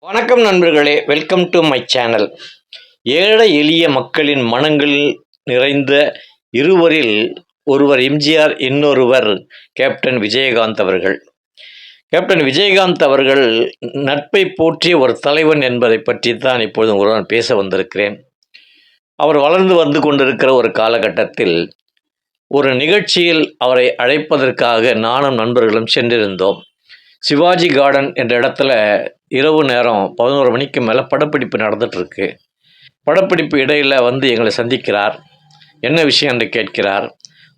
வணக்கம் நண்பர்களே, welcome to my channel. ஏழை எளிய மக்களின் மனங்களில் நிறைந்த இருவரில் ஒருவர் எம்ஜிஆர், இன்னொருவர் கேப்டன் விஜயகாந்த் அவர்கள். கேப்டன் விஜயகாந்த் அவர்கள் நட்பை போற்றிய ஒரு தலைவன் என்பதை பற்றி தான் இப்பொழுது உங்களுடன் பேச வந்திருக்கிறேன். அவர் வளர்ந்து வந்து கொண்டிருக்கிற ஒரு காலகட்டத்தில் ஒரு நிகழ்ச்சியில் அவரை அழைப்பதற்காக நானும் நண்பர்களும் சென்றிருந்தோம். சிவாஜி கார்டன் என்ற இடத்துல இரவு நேரம் 11 மணிக்கு மேலே படப்பிடிப்பு நடந்துகிட்ருக்கு. படப்பிடிப்பு இடையில் வந்து எங்களை சந்திக்கிறார். என்ன விஷயம் என்று கேட்கிறார்.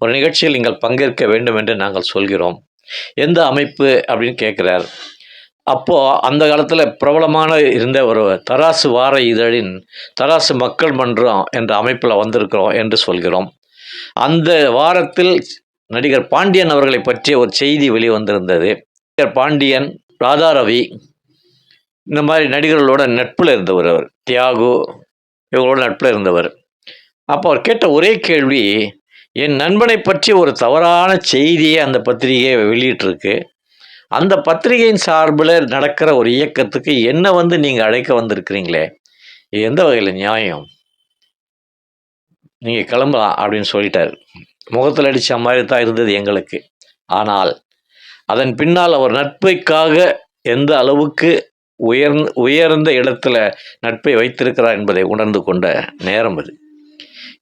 ஒரு நிகழ்ச்சியில் நீங்கள் பங்கேற்க வேண்டும் என்று நாங்கள் சொல்கிறோம். எந்த அமைப்பு அப்படின்னு கேட்குறார். அப்போது அந்த காலத்தில் பிரபலமான இருந்த ஒரு தராசு வார இதழின் தராசு மக்கள் மன்றம் என்ற அமைப்பில் வந்திருக்கிறோம் என்று சொல்கிறோம். அந்த வாரத்தில் நடிகர் பாண்டியன் அவர்களை பற்றிய ஒரு செய்தி வெளிவந்திருந்தது. நடிகர் பாண்டியன், ராதாரவி இந்த மாதிரி நடிகர்களோட நட்பில் இருந்தவர். அவர் தியாகு இவங்களோட நட்பில் இருந்தவர். அப்போ அவர் கேட்ட ஒரே கேள்வி, என் நண்பனை பற்றி ஒரு தவறான செய்தியை அந்த பத்திரிகையை வெளியிட்டிருக்கு. அந்த பத்திரிகையின் சார்பில் நடக்கிற ஒரு இயக்கத்துக்கு என்ன வந்து நீங்கள் அழைக்க வந்திருக்கிறீங்களே, இது எந்த வகையில் நியாயம்? நீங்கள் கிளம்பலாம் அப்படின்னு சொல்லிட்டார். முகத்தில் அடித்த மாதிரி தான் இருந்தது எங்களுக்கு. ஆனால் அதன் பின்னால் அவர் நட்பைக்காக எந்த அளவுக்கு உயர்ந்த இடத்துல நட்பை வைத்திருக்கிறார் என்பதை உணர்ந்து கொண்ட நேரம் அது.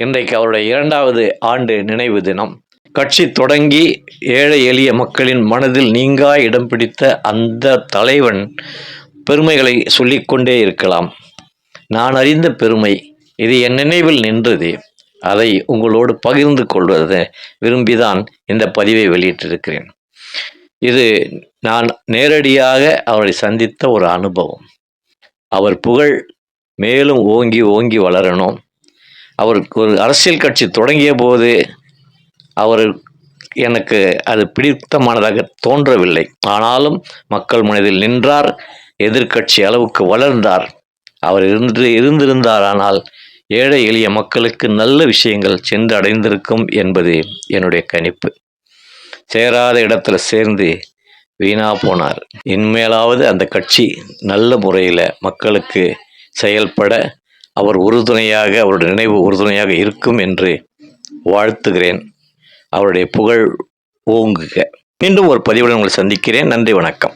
இன்றைக்கு அவருடைய 2வது ஆண்டு நினைவு தினம். கட்சி தொடங்கி ஏழை எளிய மக்களின் மனதில் நீங்கா இடம் பிடித்த அந்த தலைவன் பெருமைகளை சொல்லிக்கொண்டே இருக்கலாம். நான் அறிந்த பெருமை இது என் நினைவில் நின்றது. அதை உங்களோடு பகிர்ந்து கொள்வதை விரும்பிதான் இந்த பதிவை வெளியிட்டிருக்கிறேன். இது நான் நேரடியாக அவரை சந்தித்த ஒரு அனுபவம். அவர் புகழ் மேலும் ஓங்கி ஓங்கி வளரணும். அவர் ஒரு அரசியல் கட்சி தொடங்கிய போது எனக்கு அது பிடித்தமானதாக தோன்றவில்லை. ஆனாலும் மக்கள் மனதில் நின்றார். எதிர்க்கட்சி அளவுக்கு வளர்ந்தார். அவர் இருந்திருந்தாரானால் ஏழை எளிய மக்களுக்கு நல்ல விஷயங்கள் சென்று அடைந்திருக்கும் என்பது என்னுடைய கணிப்பு. சேராத இடத்துல சேர்ந்து வீணா போனார். இனிமேலாவது அந்த கட்சி நல்ல முறையில் மக்களுக்கு செயல்பட அவருடைய நினைவு உறுதுணையாக இருக்கும் என்று வாழ்த்துகிறேன். அவருடைய புகழ் ஓங்குக. மீண்டும் ஒரு பதிவுடன் உங்களை சந்திக்கிறேன். நன்றி, வணக்கம்.